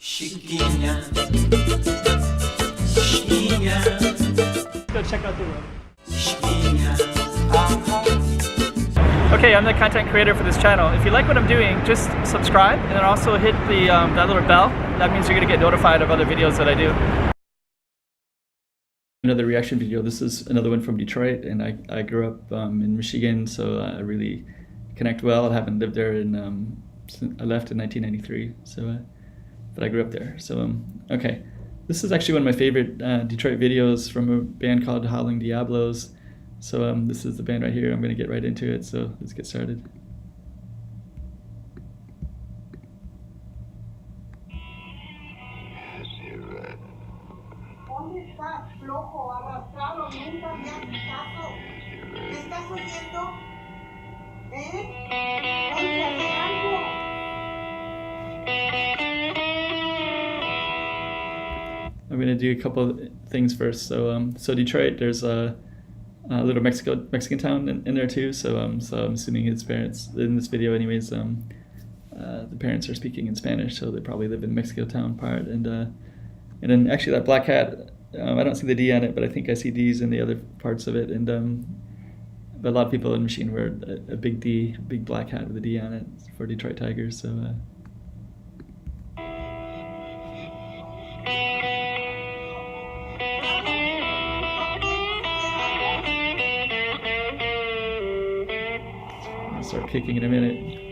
Chiquinha, Chiquinha. Go check out the room. Chiquinha. Okay, I'm the content creator for this channel. If you like what I'm doing, just subscribe and then also hit the that little bell. That means you're gonna get notified of other videos that I do. Another reaction video. This is another one from Detroit, and I grew up in Michigan, so I really connect well. I haven't lived there in I left in 1993, so but I grew up there. So okay, this is actually one of my favorite Detroit videos from a band called Howling Diablos. So this is the band right here. I'm gonna get right into it. So let's get started. ¿Dónde está, flojo, arrastrado? Nunca me haces caso. ¿Me estás oyendo? Ponte a hacer algo. I'm gonna do a couple of things first. So so Detroit, there's a little Mexican town in there too. So so I'm assuming his parents in this video, anyways. The parents are speaking in Spanish, so they probably live in Mexico town part. And then actually that black hat, I don't see the D on it, but I think I see D's in the other parts of it. And but a lot of people in Michigan wear a big D, big black hat with a D on it for Detroit Tigers. So. I'll start kicking in a minute.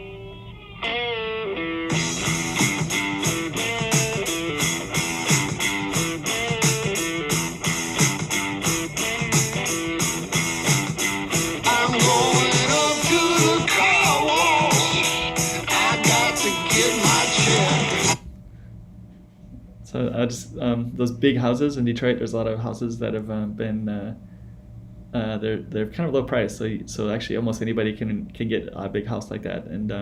So I just those big houses in Detroit. There's a lot of houses that have been they're kind of low price. So actually almost anybody can get a big house like that. And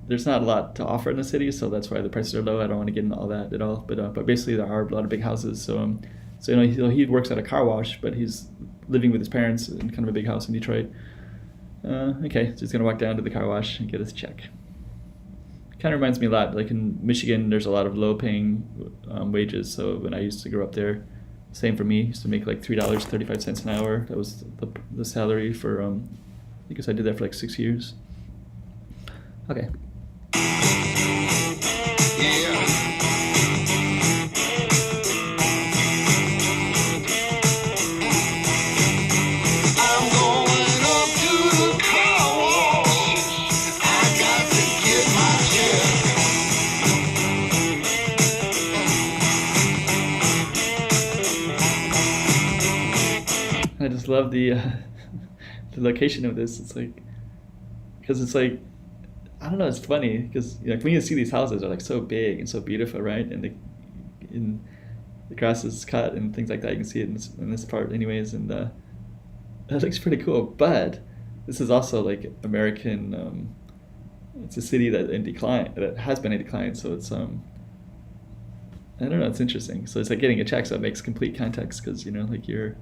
there's not a lot to offer in the city, so that's why the prices are low. I don't want to get into all that at all. But basically there are a lot of big houses. So so you know he works at a car wash, but he's living with his parents in kind of a big house in Detroit. Okay, so he's gonna walk down to the car wash and get his check. Kind of reminds me a lot, like in Michigan, there's a lot of low-paying wages. So when I used to grow up there, same for me. I used to make like $3.35 an hour. That was the salary for. I guess I did that for like 6 years. Okay. I just love the location of this. It's like, because it's like, I don't know. It's funny because when you see these houses, they're like so big and so beautiful, right? And the grass is cut and things like that. You can see it in this part, anyways, and that looks pretty cool. But this is also like American. It's a city that in decline, that has been in decline. So it's I don't know. It's interesting. So it's like getting a check, so it makes complete context because like you're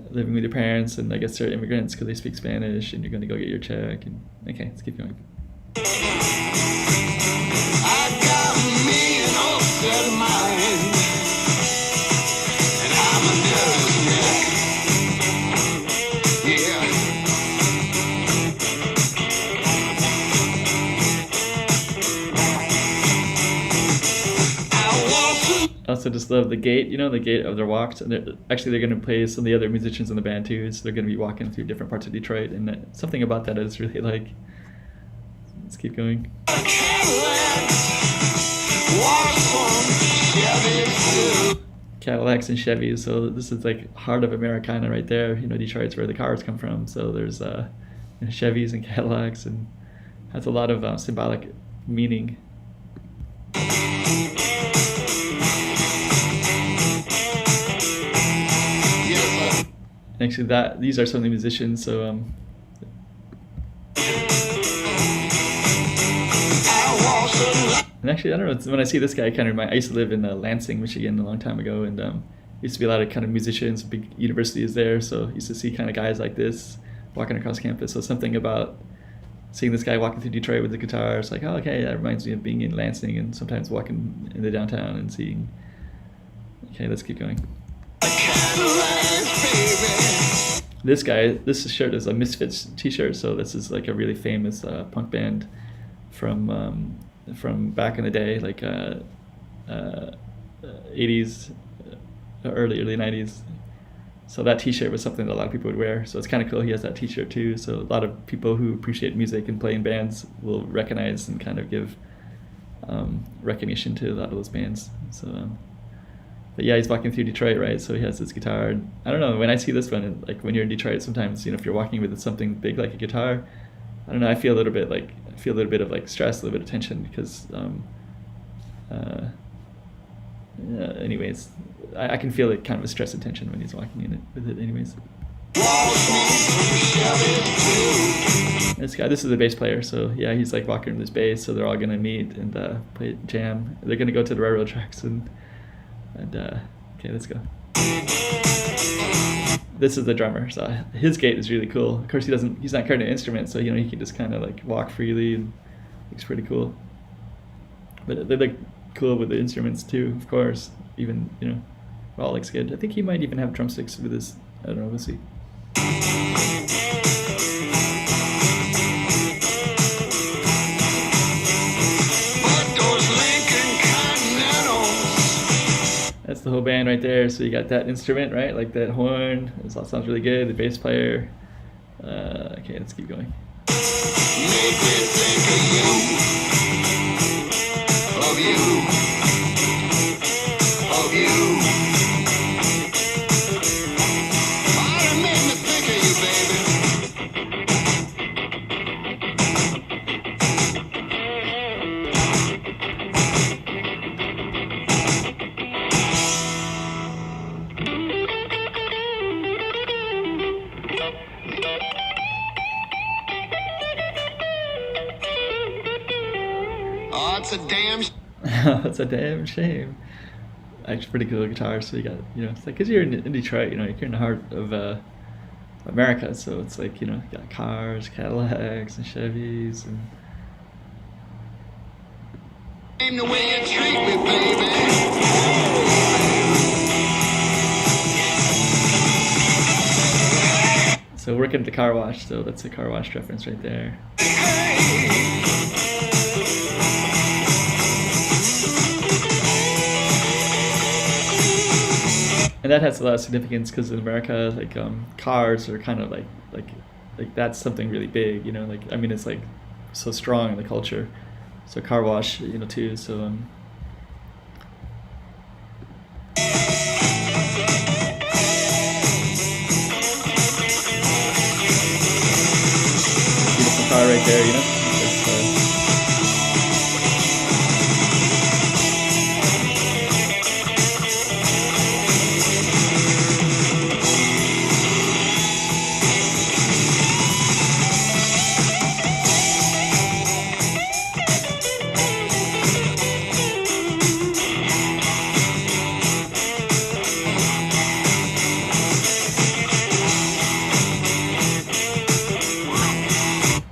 living with your parents, and I guess they're immigrants because they speak Spanish, and you're going to go get your check. And okay, let's keep going. I got me an upset mind, and I'm a nervous wreck. Yeah. I also just love the gate, the gate of their walks. And they're going to play some of the other musicians in the band too, so they're going to be walking through different parts of Detroit, and something about that I just really like. Let's keep going. Cadillacs and Chevys, so this is like heart of Americana right there. Detroit's where the cars come from, so there's Chevys and Cadillacs, and has a lot of symbolic meaning. Actually, these are some of the musicians. So and actually, I don't know. When I see this guy, I used to live in Lansing, Michigan, a long time ago, and used to be a lot of kind of musicians, big universities there. So I used to see kind of guys like this walking across campus. So something about seeing this guy walking through Detroit with the guitar, it's like, oh, okay, that reminds me of being in Lansing and sometimes walking in the downtown and seeing. Okay, let's keep going. This guy, this shirt is a Misfits t-shirt, so this is like a really famous punk band from back in the day, like 80s, early 90s. So that t-shirt was something that a lot of people would wear. So it's kind of cool he has that t-shirt too. So a lot of people who appreciate music and play in bands will recognize and kind of give recognition to a lot of those bands. So, but yeah, he's walking through Detroit, right? So he has his guitar. I don't know, when I see this one, like when you're in Detroit, sometimes, if you're walking with something big like a guitar, I don't know, I feel a little bit of like stress, a little bit of tension because, anyways, I can feel it kind of a stress and tension when he's walking in it with it anyways. This is the bass player, so yeah, he's like walking with his bass, so they're all gonna meet and play jam. They're gonna go to the railroad tracks and okay, let's go. This is the drummer, so his gait is really cool. Of course, he's not carrying an instrument, so he can just kind of like walk freely and looks pretty cool. But they look cool with the instruments too, of course. Even it all looks good. I think he might even have drumsticks with his. I don't know. We'll see. That's the whole band right there. So you got that instrument, right? Like that horn. This all sounds really good. The bass player. Okay, let's keep going. Make me think of you. Fire made me think of you, baby. Oh, it's a damn. That's a damn shame. Actually, pretty cool guitar. So you got, it's like, because you're in Detroit, you're in the heart of America. So it's like, you got cars, Cadillacs, and Chevys, and. The way you treat me, baby. So working at the car wash. So that's a car wash reference right there. And that has a lot of significance because in America, like cars are kind of like that's something really big, it's like so strong in the culture. So car wash, too. So beautiful car right there,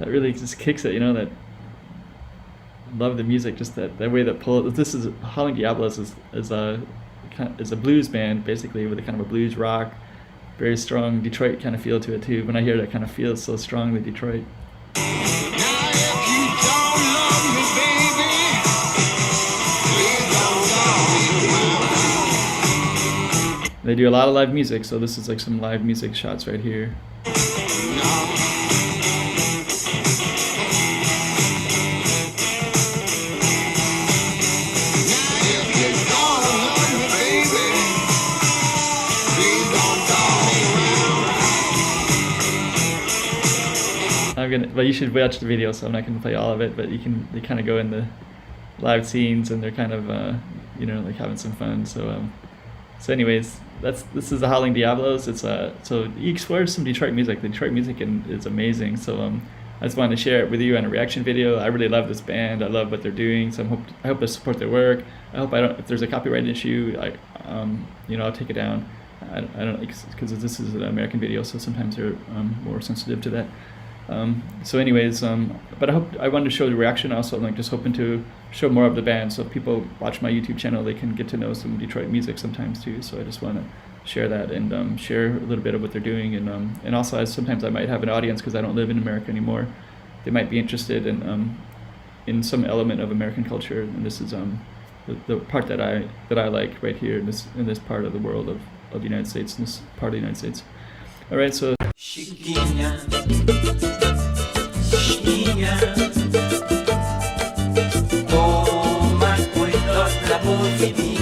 really just kicks it, that love the music, just that way that pull. This is Howling Diablos is a blues band basically with a kind of a blues rock, very strong Detroit kind of feel to it too. When I hear that kind of feel so strongly Detroit. Now if you don't love me, baby, please don't call me. They do a lot of live music, so this is like some live music shots right here. But you should watch the video, so I'm not gonna play all of it. But they kind of go in the live scenes, and they're kind of like having some fun. So anyways, this is the Howling Diablos. It's so you explore some Detroit music. The Detroit music is amazing. So I just wanted to share it with you on a reaction video. I really love this band. I love what they're doing. So I hope to support their work. I hope if there's a copyright issue, I'll take it down. I don't, because this is an American video, so sometimes they're more sensitive to that. So anyways, but I wanted to show the reaction also. I'm like just hoping to show more of the band, so if people watch my YouTube channel, they can get to know some Detroit music sometimes too. So I just want to share that and share a little bit of what they're doing, and also sometimes I might have an audience because I don't live in America anymore. They might be interested in some element of American culture, and this is the part that I like right here in this part of the world of the United States, in this part of the United States. All right, so. Chiquinha, chiquinha, toma cuidado da bovidinha.